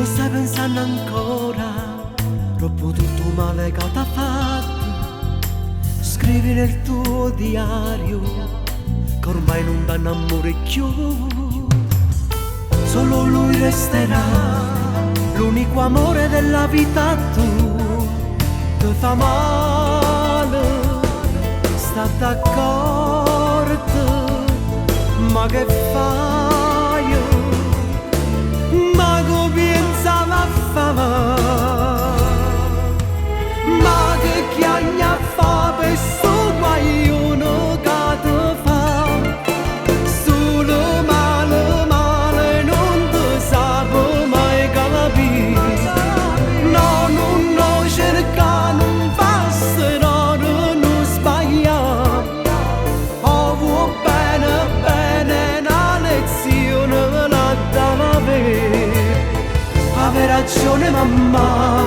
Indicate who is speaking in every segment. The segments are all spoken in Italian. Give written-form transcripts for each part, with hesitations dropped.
Speaker 1: stai pensando ancora troppo tutto male che t'ha fatto. Scrivi nel tuo diario che ormai non danno amore più. Solo lui resterà, l'unico amore della vita. Tu ti fa male, sta d'accordo, ma che fai? Ma che pensava a fare? Ma che chiagna fa per sto guaglione che ti fa? Solo male, male, non ti sape mai capire. No, non cerca, non passerò, non sbagliare. Oh, vuoi bene, bene, una lezione la dava avere. Ave ragione mamma,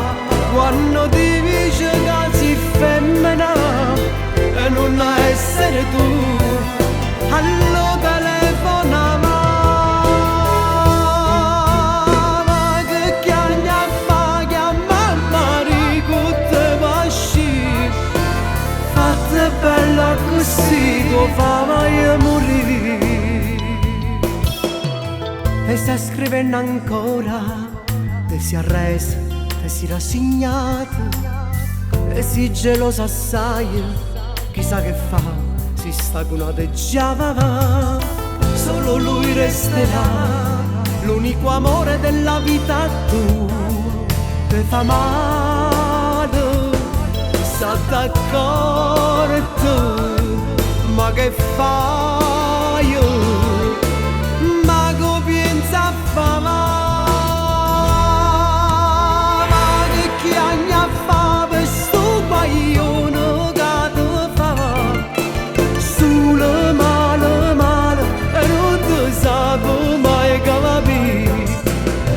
Speaker 1: quando ti dice che sei femmina e non essere tu, allo telefona ma che chiagna fa chiama marito te vasci, fatta bella così che fa mai morire. E stai scrivendo ancora, te si arresa, te si rassegnata, e si gelosa assai, chissà che fa, si sta con una già. Solo lui resterà, l'unico amore della vita. Tu te fa male, sta d'accordo, ma che fai? Ma che pensa a fare?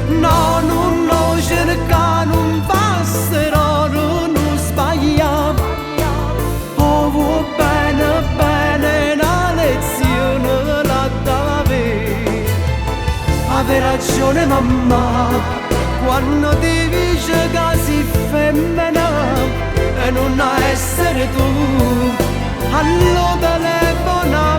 Speaker 1: No, non cerca, non passerò, non sbagliamo. Oh, vuoi bene, bene, una lezione la dava avere. Ave ragione mamma, quando ti dice che sei femmina e non essere tu, allo telefona